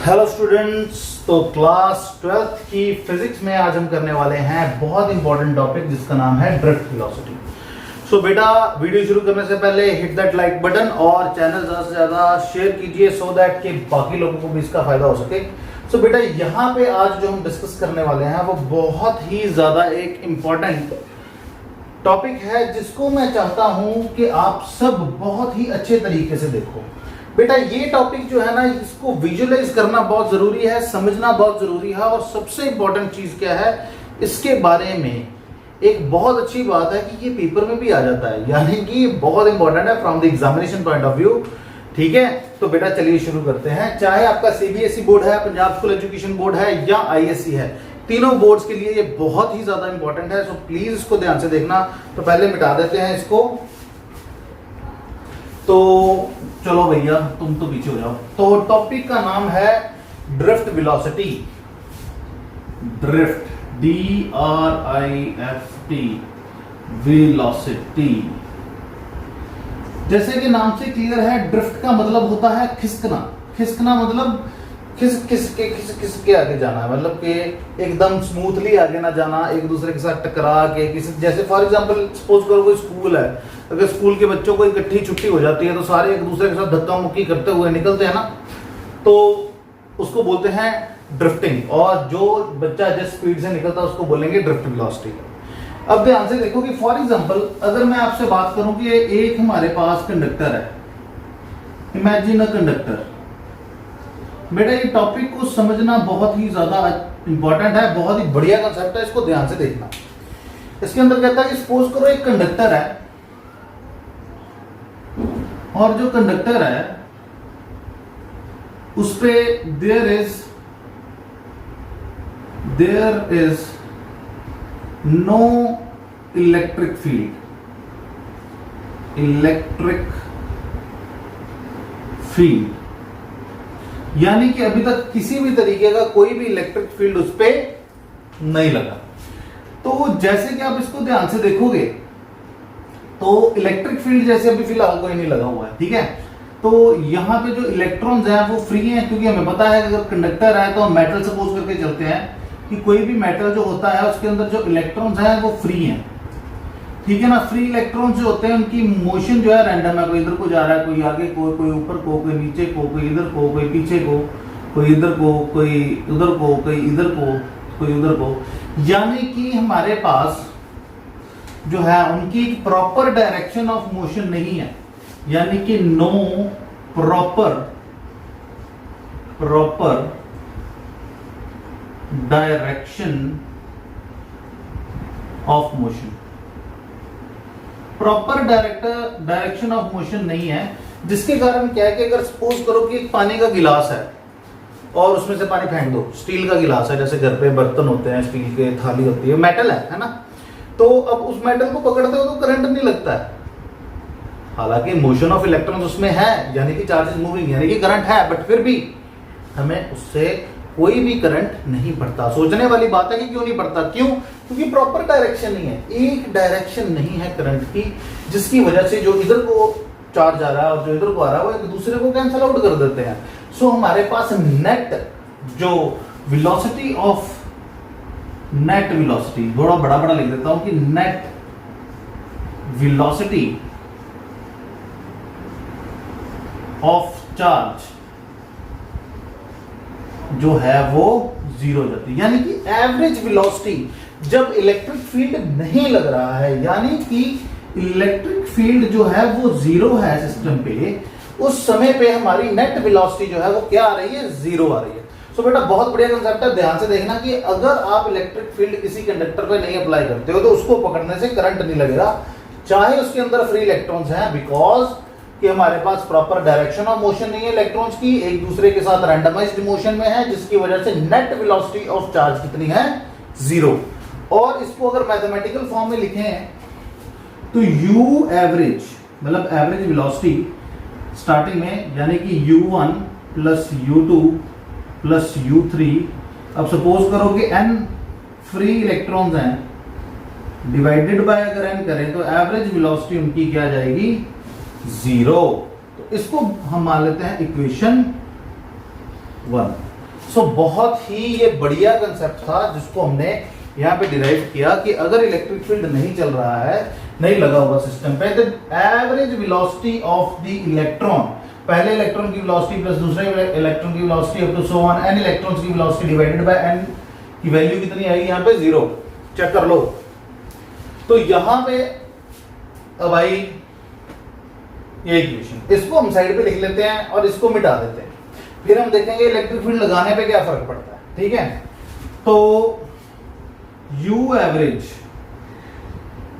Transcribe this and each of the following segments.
Hello students, तो class 12th की physics में आज हम करने वाले हैं बहुत इंपॉर्टेंट टॉपिक जिसका नाम है ड्रिफ्ट वेलोसिटी। सो बेटा, वीडियो शुरू करने से पहले हिट दैट लाइक बटन और चैनल ज्यादा से ज्यादा शेयर कीजिए सो दैट कि बाकी लोगों को भी इसका फायदा हो सके। सो बेटा, यहाँ पे आज जो हम डिस्कस करने वाले हैं वो बहुत ही ज्यादा एक इंपॉर्टेंट टॉपिक है जिसको मैं चाहता हूं कि आप सब बहुत ही अच्छे तरीके से देखो। बेटा, ये टॉपिक जो है ना, इसको विजुअलाइज करना बहुत जरूरी है, समझना बहुत जरूरी है। और सबसे इंपॉर्टेंट चीज क्या है, इसके बारे में एक बहुत अच्छी बात है कि ये पेपर में भी आ जाता है, यानी कि बहुत इंपॉर्टेंट है from the examination point of view. ठीक है, तो बेटा चलिए शुरू करते हैं। चाहे आपका सीबीएसई बोर्ड है, पंजाब स्कूल एजुकेशन बोर्ड है या आईएससी है, तीनों बोर्ड्स के लिए ये बहुत ही ज्यादा इंपॉर्टेंट है। सो प्लीज इसको ध्यान से देखना। तो पहले मिटा देते हैं इसको। तो चलो भैया, तुम तो पीछे हो जाओ। तो टॉपिक का नाम है drift velocity. Drift, DRIFT, velocity. जैसे कि नाम से क्लियर है, ड्रिफ्ट का मतलब होता है खिसकना। खिसकना मतलब खिस के आगे जाना है, मतलब कि एकदम स्मूथली आगे ना जाना, एक दूसरे के साथ टकरा के किसी, जैसे फॉर एग्जांपल सपोज करो कोई स्कूल है, अगर स्कूल के बच्चों को इकट्ठी छुट्टी हो जाती है तो सारे एक दूसरे के साथ धक्का मुक्की करते हुए निकलते हैं ना, तो उसको बोलते हैं ड्रिफ्टिंग। और जो बच्चा जिस स्पीड से निकलता है उसको बोलेंगे ड्रिफ्ट वेलोसिटी। अब ध्यान से देखो कि फॉर एग्जांपल अगर मैं आपसे बात करूं कि एक हमारे पास कंडक्टर है, इमेजिन अ कंडक्टर। बेटा, ये टॉपिक को समझना बहुत ही ज्यादा इंपॉर्टेंट है, बहुत ही बढ़िया कंसेप्ट है, इसको ध्यान से देखना। इसके अंदर कहता है कि सपोज करो एक कंडक्टर है और जो कंडक्टर है उस पे there is no electric field, यानी कि अभी तक किसी भी तरीके का कोई भी इलेक्ट्रिक फील्ड उस पे नहीं लगा। तो जैसे कि आप इसको ध्यान से देखोगे तो इलेक्ट्रिक फील्ड जैसे अभी फिलहाल कोई नहीं लगा हुआ है, ठीक है। तो यहाँ पे जो इलेक्ट्रॉन्स हैं वो फ्री हैं, क्योंकि हमें पता है कि अगर कंडक्टर है तो हम मेटल सपोज करके चलते हैं कि कोई भी मेटल जो होता है उसके अंदर जो इलेक्ट्रॉन्स हैं वो फ्री हैं, ठीक है ना। फ्री इलेक्ट्रॉन्स जो होते हैं उनकी मोशन जो है रैंडम है, कोई इधर को जा रहा है, कोई आगे को, कोई ऊपर को, कोई नीचे को, कोई इधर को, कोई पीछे को, कोई इधर को, कोई उधर को, कोई इधर को, कोई उधर को। यानी कि हमारे पास जो है उनकी प्रॉपर डायरेक्शन ऑफ मोशन नहीं है, यानी कि no proper direction of motion. Proper direction of motion नहीं है, जिसके कारण क्या है कि अगर सपोज करो कि एक पानी का गिलास है और उसमें से पानी फेंक दो, स्टील का गिलास है, जैसे घर पे बर्तन होते हैं स्टील के, थाली होती है, मेटल है ना। तो अब उस मेटल को पकड़ते हो तो करंट नहीं लगता है, हालांकि मोशन ऑफ इलेक्ट्रॉन्स उसमें है, यानी कि चार्जेस मूविंग, यानी कि करंट है, बट फिर भी हमें उससे कोई भी करंट नहीं पड़ता। सोचने वाली बात है कि क्यों नहीं पड़ता, क्यों? क्योंकि प्रॉपर डायरेक्शन नहीं है, एक डायरेक्शन नहीं है करंट की, जिसकी वजह से जो इधर को चार्ज आ रहा है और जो इधर को आ रहा है वो एक दूसरे को कैंसल आउट कर देते हैं। सो हमारे पास नेट जो वेलोसिटी ऑफ नेट वेलोसिटी, थोड़ा बड़ा बड़ा लिख देता हूं कि नेट वेलोसिटी ऑफ चार्ज जो है वो जीरो हो जाती है, यानी कि एवरेज वेलोसिटी जब इलेक्ट्रिक फील्ड नहीं लग रहा है, यानी कि इलेक्ट्रिक फील्ड जो है वो जीरो है सिस्टम पे, उस समय पे हमारी नेट वेलोसिटी जो है वो क्या आ रही है, जीरो आ रही है। सो बेटा, बहुत बढ़िया कंसेप्ट है, ध्यान से देखना कि अगर आप इलेक्ट्रिक फील्ड किसी कंडक्टर पे नहीं अप्लाई करते हो तो उसको पकड़ने से करंट नहीं लगेगा, चाहे उसके अंदर फ्री इलेक्ट्रॉन्स हैं, बिकॉज कि हमारे पास प्रॉपर डायरेक्शन ऑफ मोशन नहीं है इलेक्ट्रॉन्स की, एक दूसरे के साथ रैंडमाइज्ड मोशन में है, जिसकी वजह से नेट वेलोसिटी ऑफ चार्ज कितनी है, जीरो। और इसको अगर मैथमेटिकल फॉर्म में लिखें तो U एवरेज, मतलब एवरेज वेलोसिटी स्टार्टिंग में, यानी कि U1 plus U2 plus U3। अब सपोज करो कि n फ्री इलेक्ट्रॉन्स हैं, डिवाइडेड बाय अगर n करें तो एवरेज वेलोसिटी उनकी क्या आ जाएगी, 0। तो इसको हम मान लेते हैं इक्वेशन 1। सो बहुत ही ये बढ़िया कंसेप्ट था जिसको हमने यहाँ पे डिराइव किया कि अगर इलेक्ट्रिक फील्ड नहीं चल रहा है, नहीं लगा हुआ सिस्टम पे, तो average velocity of the electron, पहले इलेक्ट्रॉन की वेलोसिटी प्लस दूसरे इलेक्ट्रॉन की velocity up to so on n electrons की वेलोसिटी डिवाइडेड बाय एन की वैल्यू कितनी आएगी यहाँ पे 0। चेक कर लो। तो यहां पे अब आई ये इक्वेशन, इसको हम साइड पे लिख लेते हैं और इसको मिटा देते हैं, फिर हम देखेंगे इलेक्ट्रिक फील्ड लगाने पे क्या फर्क पड़ता है। ठीक है, तो U एवरेज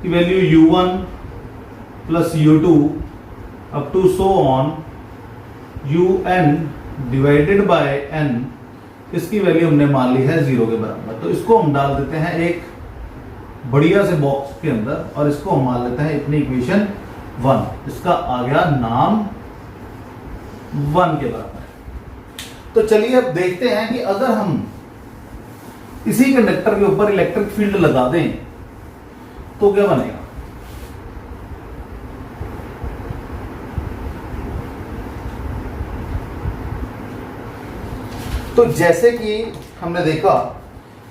की value U1 plus U2 up to so on UN divided by N, इसकी वैल्यू हमने मान ली है 0 के बराबर। तो इसको हम डाल देते हैं एक बढ़िया से बॉक्स के अंदर और इसको हम मान लेते हैं इतनी इक्वेशन 1, इसका आ गया नाम 1 के बराबर। तो चलिए अब देखते हैं कि अगर हम इसी कंडक्टर के ऊपर इलेक्ट्रिक फील्ड लगा दें तो क्या बनेगा। तो जैसे कि हमने देखा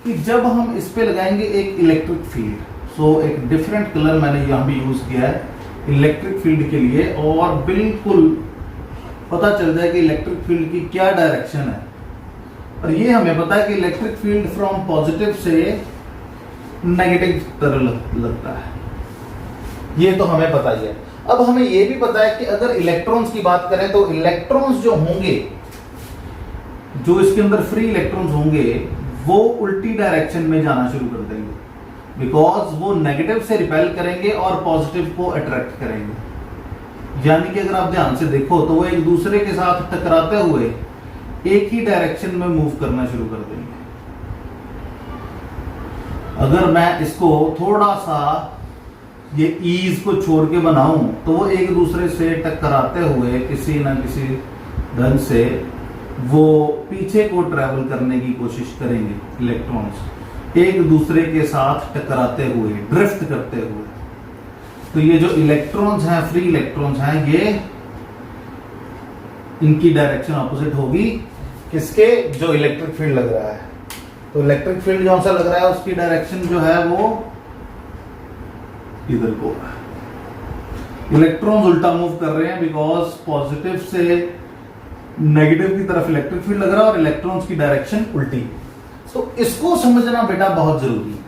कि जब हम इस पे लगाएंगे एक इलेक्ट्रिक फील्ड, सो एक डिफरेंट कलर मैंने यहां भी यूज किया है इलेक्ट्रिक फील्ड के लिए, और बिल्कुल पता चल जाए कि इलेक्ट्रिक फील्ड की क्या डायरेक्शन है। और ये हमें पता है कि इलेक्ट्रिक फील्ड फ्रॉम पॉजिटिव से नेगेटिव तरह लगता है, ये तो हमें पता ही है। अब हमें ये भी पता है कि अगर इलेक्ट्रॉन्स की बात करें तो इलेक्ट्रॉन्स जो होंगे, जो इसके अंदर फ्री इलेक्ट्रॉन्स होंगे, वो उल्टी डायरेक्शन में जाना शुरू कर देंगे, बिकॉज वो नेगेटिव से रिपेल करेंगे और पॉजिटिव को अट्रैक्ट करेंगे। यानी कि अगर आप ध्यान से देखो तो वो एक दूसरे के साथ टकराते हुए एक ही डायरेक्शन में मूव करना शुरू कर देंगे। अगर मैं इसको थोड़ा सा ये ईज को छोड़ के बनाऊं तो वो एक दूसरे से टकराते हुए किसी ना किसी ढंग से वो पीछे को ट्रैवल करने की कोशिश करेंगे। इलेक्ट्रॉन्स एक दूसरे के साथ टकराते हुए, ड्रिफ्ट करते हुए। तो ये जो इलेक्ट्रॉन्स हैं, फ्री इलेक्ट्रॉन्स हैं, ये इनकी डायरेक्शन ऑपोजिट होगी किसके, जो इलेक्ट्रिक फील्ड लग रहा है। तो इलेक्ट्रिक फील्ड जौन सा लग रहा है उसकी डायरेक्शन जो है वो इधर को है। इलेक्ट्रॉन्स उल्टा मूव कर रहे हैं बिकॉज पॉजिटिव से नेगेटिव की तरफ इलेक्ट्रिक फील्ड लग रहा है और इलेक्ट्रॉन्स की डायरेक्शन उल्टी। तो इसको समझना बेटा बहुत जरूरी है।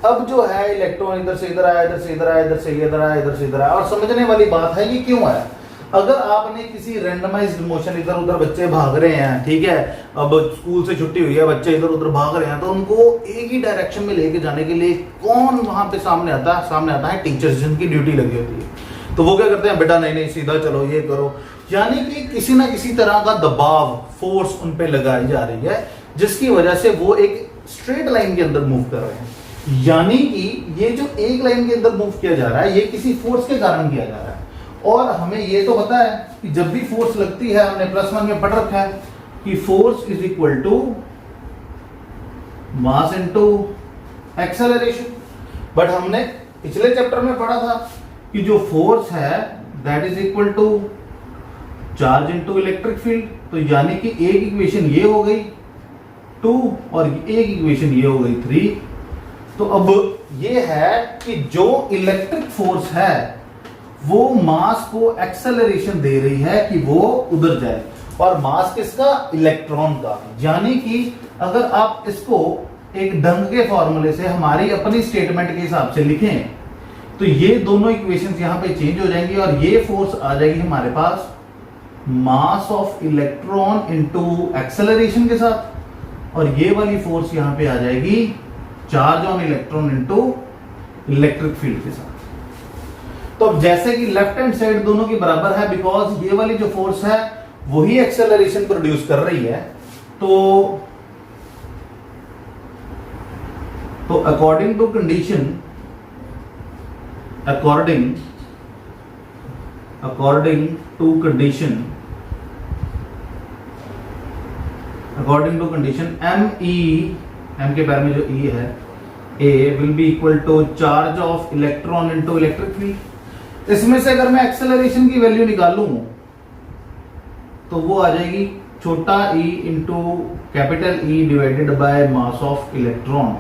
अब जो है इलेक्ट्रॉन इधर से इधर आया, इधर से इधर आया, इधर से इधर आया, इधर से इधर आया, और समझने वाली बात है ये क्यों आया। अगर आपने किसी रैंडमाइज्ड मोशन, इधर उधर बच्चे भाग रहे हैं, ठीक है, अब स्कूल से छुट्टी हुई है, बच्चे इधर उधर भाग रहे हैं, तो उनको एक ही डायरेक्शन में लेके जाने के लिए कौन वहां पे सामने आता है, सामने आता है टीचर्स, जिनकी ड्यूटी लगी होती है। तो वो क्या करते हैं, बेटा नहीं नहीं सीधा चलो, ये करो। यानी कि किसी ना किसी तरह का दबाव, फोर्स उन पे लगाई जा रही है, जिसकी वजह से वो एक स्ट्रेट लाइन के अंदर मूव कर रहे हैं। यानी कि ये जो एक लाइन के अंदर मूव किया जा रहा है, ये किसी फोर्स के कारण किया जा रहा है। और हमें ये तो पता है कि जब भी फोर्स लगती है, हमने +1 में पढ़ रखा है कि force is equal to mass into acceleration. But हमने पिछले चैप्टर में पढ़ा था कि जो फोर्स है that is equal to charge into electric field. तो यानी कि एक इक्वेशन ये हो गई 2 और एक इक्वेशन ये हो गई 3। तो अब ये है कि जो इलेक्ट्रिक फोर्स है वो मास को एक्सेलरेशन दे रही है कि वो उधर जाए, और मास किसका, इलेक्ट्रॉन का। यानी कि अगर आप इसको एक ढंग के फॉर्मूले से हमारी अपनी स्टेटमेंट के हिसाब से लिखें तो ये दोनों इक्वेशंस यहां पे चेंज हो जाएंगी और ये फोर्स आ जाएगी हमारे पास mass of electron into acceleration के साथ, और ये वाली फोर्स यहां पे आ जाएगी charge on electron into electric field के साथ। तो जैसे कि लेफ्ट हैंड साइड दोनों की बराबर है, बिकॉज ये वाली जो फोर्स है वही एक्सेलरेशन प्रोड्यूस कर रही है। तो according to condition, according to condition m के पैर में जो ई है, A will be equal to charge of electron into electric field। इसमें से अगर मैं एक्सेलरेशन की वैल्यू निकालूं तो वो आ जाएगी छोटा E into capital E divided by mass of electron,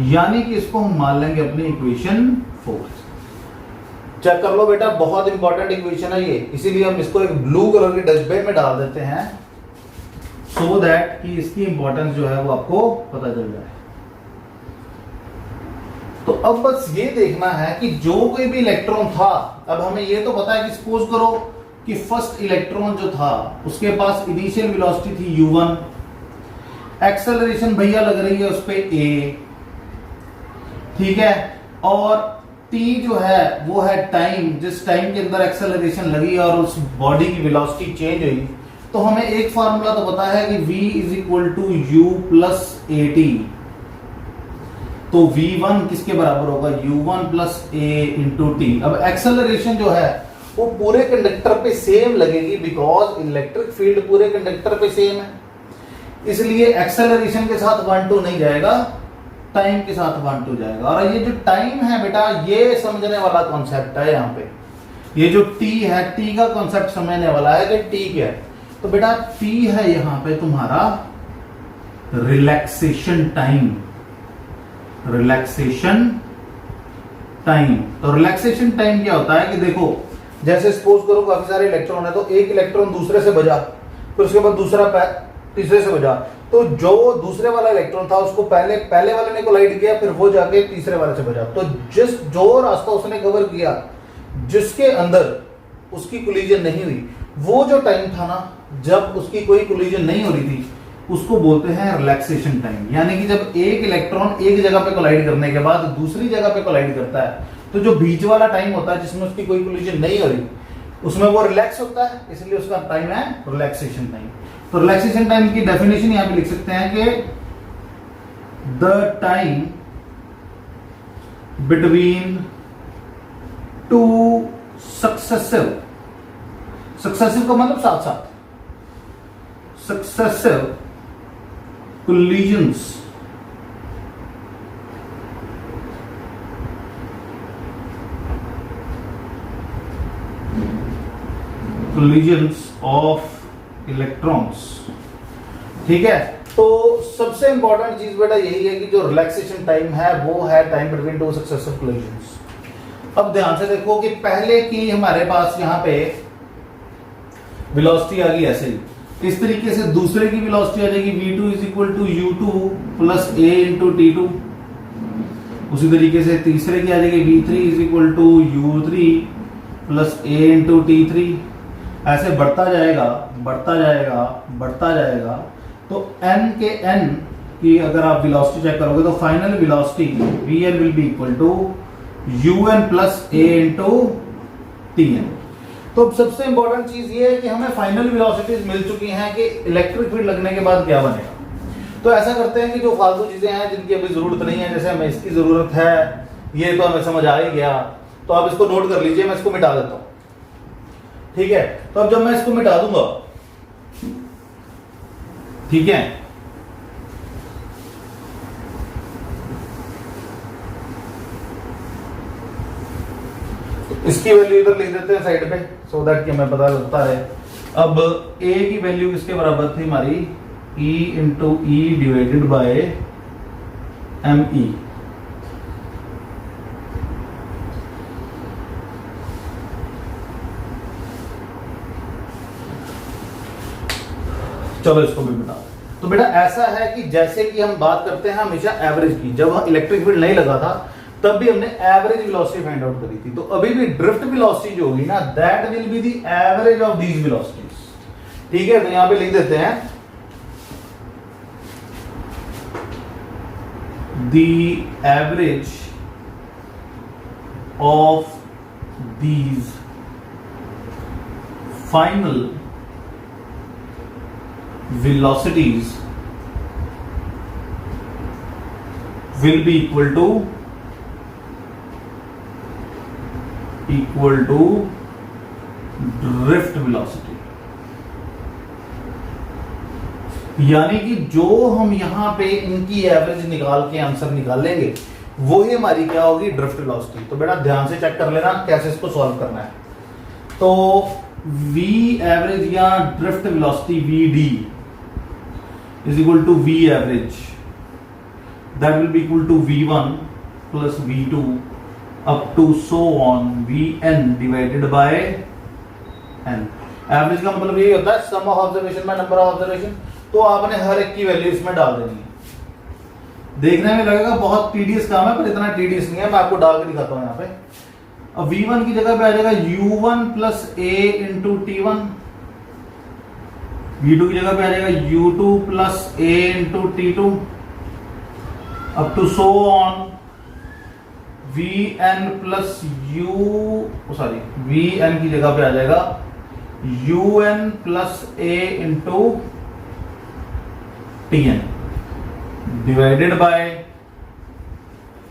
यानी कि इसको हम मान लेंगे अपनी इक्वेशन 4। चेक कर लो बेटा, बहुत इंपॉर्टेंट इक्वेशन है ये, इसीलिए हम इसको एक ब्लू कलर के डस्टबिन में डाल देते हैं सो दैट कि इसकी इंपॉर्टेंस जो है वो आपको पता चल जाए। तो अब बस ये देखना है कि जो कोई भी इलेक्ट्रॉन था, अब हमें ये तो पता है कि सपोज करो कि फर्स्ट इलेक्ट्रॉन जो था उसके पास इनिशियल वेलोसिटी थी u1, एक्सेलरेशन भैया लग रही है उस पे a, ठीक है, और t जो है वो है टाइम, जिस टाइम के अंदर एक्सेलरेशन लगी और उस बॉडी की वेलोसिटी चेंज हुई। तो हमें एक फार्मूला तो पता है कि v is equal to u plus at, तो v1 किसके बराबर होगा, u1 plus a into t. अब एक्सेलरेशन जो है वो पूरे कंडक्टर पे सेम लगेगी, बिकॉज इलेक्ट्रिक फील्ड पूरे कंडक्टर पे सेम है, इसलिए एक्सेलरेशन के साथ 1 2 नहीं जाएगा, टाइम के साथ 1 2 जाएगा। और ये जो टाइम है बेटा, ये समझने वाला कॉन्सेप्ट है। यहाँ पे ये जो t है, t का कॉन्सेप्ट समझने वाला है कि t क्या है। तो बेटा t है यहाँ पे तुम्हारा रिलैक्सेशन टाइम, रिलैक्सेशन टाइम। तो रिलैक्सेशन टाइम क्या होता है कि देखो, जैसे सपोज करो काफी सारे इलेक्ट्रॉन है, तो एक इलेक्ट्रॉन दूसरे से बजा, फिर उसके बाद दूसरा तीसरे से बजा, तो जो दूसरे वाला इलेक्ट्रॉन था उसको पहले वाले ने कोलाइड किया, फिर वो जाके तीसरे वाले से बजा। तो जो रास्ता उसने कवर किया जिसके अंदर उसकी कोलिजन नहीं हुई, वो जो टाइम था ना जब उसकी कोई कोलिजन नहीं हो रही थी, उसको बोलते हैं रिलैक्सेशन टाइम। यानी कि जब एक इलेक्ट्रॉन एक जगह पे कोलाइड करने के बाद दूसरी जगह पे कोलाइड करता है, तो जो बीच वाला टाइम होता है जिसमें उसकी कोई कोलिजन नहीं हो रही, उसमें वो रिलैक्स होता है, इसलिए उसका टाइम है रिलैक्सेशन टाइम। तो रिलैक्सेशन टाइम की डेफिनेशन यहां पे लिख सकते हैं कि the time between two successive का मतलब साथ साथ, सक्सेसिव collisions of electrons, ठीक है। तो सबसे इंपॉर्टेंट चीज बेटा यही है कि जो रिलैक्सेशन टाइम है वो है time between two successive collisions। अब ध्यान से देखो कि पहले की हमारे पास यहां पे वेलोसिटी आ गई ऐसे ही, इस तरीके से दूसरे की वेलोसिटी आ जाएगी v2 is equal to u2 plus a into t2। उसी तरीके से तीसरे की आ जाएगी v3 is equal to u3 plus a into t3। ऐसे बढ़ता जाएगा बढ़ता जाएगा बढ़ता जाएगा, तो n के n की अगर आप वेलोसिटी चेक करोगे तो final velocity vn will be equal to un plus a into tn। तो सबसे इंपॉर्टेंट चीज ये है कि हमें फाइनल वेलोसिटीज मिल चुकी हैं कि इलेक्ट्रिक फील्ड लगने के बाद क्या बनेगा। तो ऐसा करते हैं कि जो फालतू चीजें हैं जिनकी अभी जरूरत नहीं है, जैसे हमें इसकी जरूरत है, ये तो हमें समझ आ ही गया, तो आप इसको नोट कर लीजिए, मैं इसको मिटा देता हूं, ठीक है। तो अब जब मैं इसको मिटा दूंगा, ठीक है, इसकी वैल्यू इधर लिख देते हैं साइड पे, सो दैट कि हमें पता लगता है। अब a की वैल्यू किसके बराबर थी हमारी, e into E divided by m e. चलो इसको भी बता। तो बेटा ऐसा है कि जैसे कि हम बात करते हैं हमेशा एवरेज की, जब इलेक्ट्रिक फील्ड नहीं लगा था तब भी हमने एवरेज वेलोसिटी फाइंड आउट करी थी। तो अभी भी ड्रिफ्ट वेलोसिटी जो होगी ना, that will be the average of these velocities, ठीक है। तो यहां पे लिख देते हैं the average of these final velocities will be equal to drift velocity। यानी कि जो हम यहां पे इनकी एवरेज निकाल के आंसर निकालेंगे वही हमारी क्या होगी, ड्रिफ्ट वेलोसिटी। तो बेटा ध्यान से चेक कर लेना कैसे इसको सॉल्व करना है। तो v एवरेज या drift velocity vd is equal to V average. That will be equal to V1 plus V2 up to so on Vn divided by n. Average का मतलब यही होता है sum of observation by number of observation. तो आपने हर एक की value इसमें डाल देनी है। देखने में लगेगा बहुत टीडियस काम है, पर इतना टीडियस नहीं है। मैं आपको डाल के दिखाता हूं यहाँ पे। अब V1 की जगह पे आ जाएगा U1 plus A into T1। V2 की जगह पे आ जाएगा U2 plus A into T2 up to so on Vn plus Vn की जगह पे आ जाएगा Un plus A into Tn divided by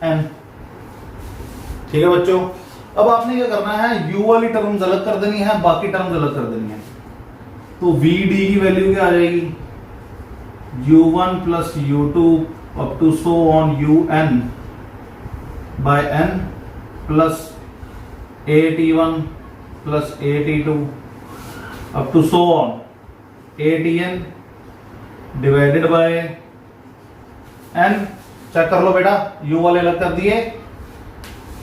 n। ठीक है बच्चों, अब आपने क्या करना है, u वाली टर्म्स अलग कर देनी है, बाकी टर्म्स अलग कर देनी है। तो Vd की वैल्यू क्या आ जाएगी, u1 plus u2 up to so on Un by n plus AT1 plus AT2 up to so on ATn divided by n। Check कर लो बेटा, u वाले अलग कर दिए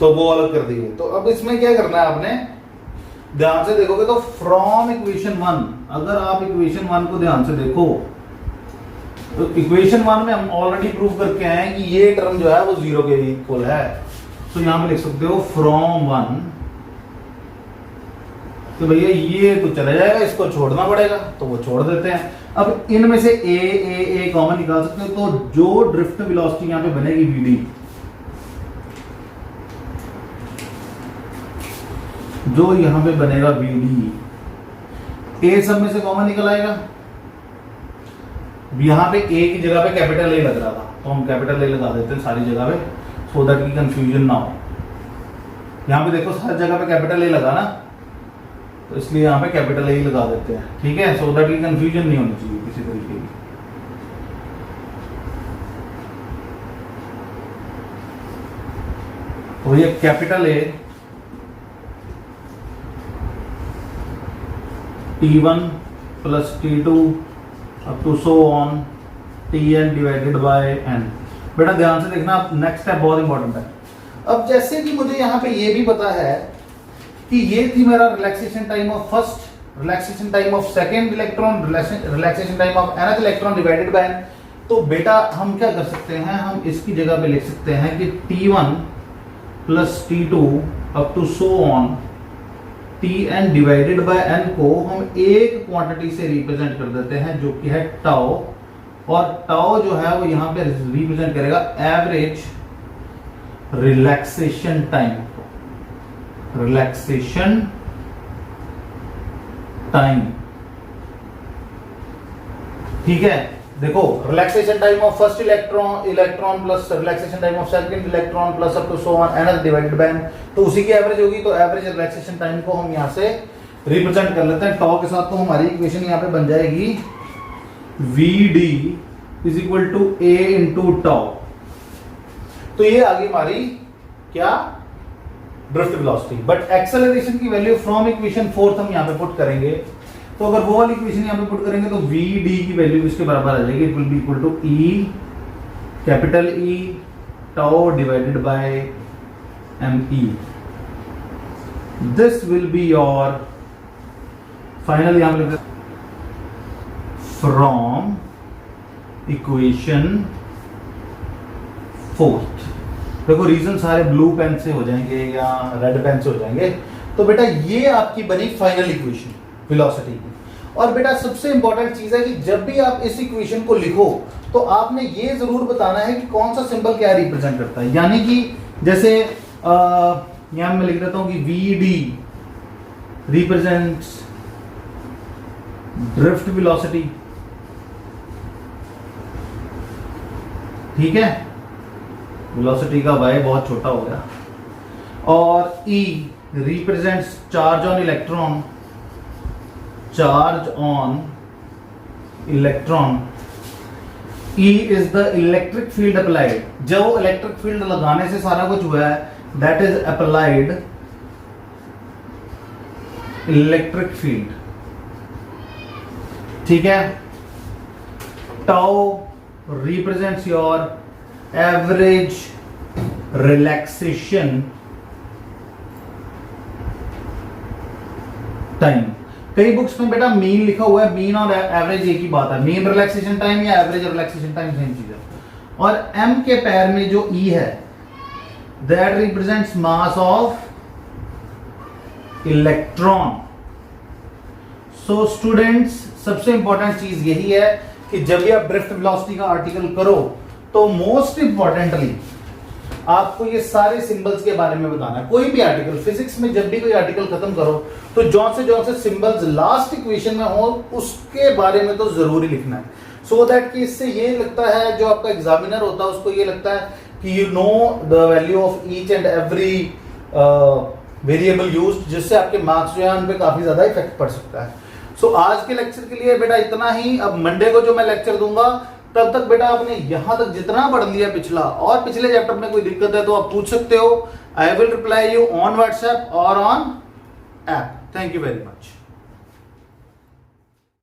तो वो अलग कर दिए। तो अब इसमें क्या करना है आपने, ध्यान से देखोगे तो फ्रॉम इक्वेशन 1, अगर आप इक्वेशन 1 को ध्यान से देखो तो इक्वेशन 1 में हम ऑलरेडी प्रूव करके आए हैं कि ये टर्म जो है वो 0 के इक्वल है। तो यहां पे लिख सकते हो फ्रॉम 1, तो भैया ये तो चला जाएगा, इसको छोड़ना पड़ेगा, तो वो छोड़ देते हैं। अब इनमें से ए कॉमन निकाल सकते हो, तो जो ड्रिफ्ट वेलोसिटी यहां पे बनेगी Vd, जो यहां पे बनेगा Vd, ए सब में से कॉमन निकल आएगा। यहां पे ए की जगह पे कैपिटल ए लग रहा था, तो हम कैपिटल ए लगा देते हैं सारी जगह पे, सो दैट की कंफ्यूजन ना हो। यहां पे देखो हर जगह पे कैपिटल ए लगा ना, तो इसलिए यहां पे कैपिटल ए लगा देते हैं। ठीक है, सो दैट की कंफ्यूजन नहीं होनी चाहिए किसी तरीके की। तो ये capital A T1 plus T2 up to so on Tn divided by n। बेटा ध्यान से देखना, नेक्स्ट स्टेप बहुत इंपॉर्टेंट है। अब जैसे कि मुझे यहां पे ये भी पता है कि ये थी मेरा relaxation time of first, relaxation time of second electron, relaxation time of nth electron divided by n। तो बेटा हम क्या कर सकते हैं, हम इसकी जगह पे लिख सकते हैं कि T1 plus T2 up to so on Tn divided by n को हम एक क्वांटिटी से रिप्रेजेंट कर देते हैं जो कि है टाउ, और टाउ जो है वो यहां पे रिप्रेजेंट करेगा average relaxation time, relaxation time. ठीक है, देखो relaxation time of first electron plus relaxation time of second electron plus up to so on nth divided by n, तो उसी की एवरेज होगी। तो एवरेज रिलैक्सेशन टाइम को हम यहां से रिप्रेजेंट कर लेते हैं टाउ के साथ। तो हमारी इक्वेशन यहां पे बन जाएगी Vd is equal to A into tau. तो ये आ गई हमारी क्या, ड्रिफ्ट वेलोसिटी। बट एक्सेलरेशन की वैल्यू फ्रॉम इक्वेशन 4 हम यहां पे पुट करेंगे, तो अगर वो वाली इक्वेशन यहां पे पुट करेंगे तो Vd की वैल्यू इसके बराबर आ जाएगी, it will be equal to E capital E tau divided by me। This will be your final, यहां पे फ्रॉम इक्वेशन 4। देखो रीजन सारे ब्लू पेन से हो जाएंगे या रेड पेन से हो जाएंगे। तो बेटा ये आपकी बनी फाइनल इक्वेशन वेलोसिटी की। और बेटा सबसे इंपॉर्टेंट चीज है कि जब भी आप इस इक्वेशन को लिखो तो आपने ये जरूर बताना है कि कौन सा सिंबल क्या रिप्रेजेंट करता है। यानी कि जैसे यहां मैं लिख देता हूं कि Vd रिप्रेजेंट्स ड्रिफ्ट वेलोसिटी। ठीक है, वेलोसिटी का y बहुत छोटा हो गया। और E represents charge on electron, charge on electron. E is the electric field applied, जो इलेक्ट्रिक फील्ड लगाने से सारा कुछ हुआ है, that is applied electric field. ठीक है, tau represents your average relaxation time. कई बुक्स में बेटा मीन लिखा हुआ है, मीन और एवरेज एक ही बात है, मीन रिलैक्सेशन टाइम या एवरेज रिलैक्सेशन टाइम सेम चीज है। और m के पैर में जो E है that represents mass of electron. So students, सबसे इंपॉर्टेंट चीज यही है कि जब भी आप ड्रिफ्ट वेलोसिटी का आर्टिकल करो तो मोस्ट इंपॉर्टेंटली आपको ये सारे सिंबल्स के बारे में बताना है। कोई भी आर्टिकल, फिजिक्स में जब भी कोई आर्टिकल खत्म करो तो जौन से सिंबल्स लास्ट इक्वेशन में हो उसके बारे में तो जरूरी लिखना है, सो दैट कि इससे ये लगता है, जो आपका एग्जामिनर होता है उसको ये लगता है कि you know the value of each and every variable used, जिससे आपके मार्क्स जो है उन पे काफी ज्यादा इफेक्ट पड़ सकता है। सो आज के लेक्चर के लिए बेटा इतना ही। अब मंडे को जो मैं लेक्चर दूंगा तब तक बेटा आपने यहां तक जितना पढ़ लिया पिछला और पिछले चैप्टर में कोई दिक्कत है तो आप पूछ सकते हो। I will reply you on WhatsApp और on app. Thank you very much.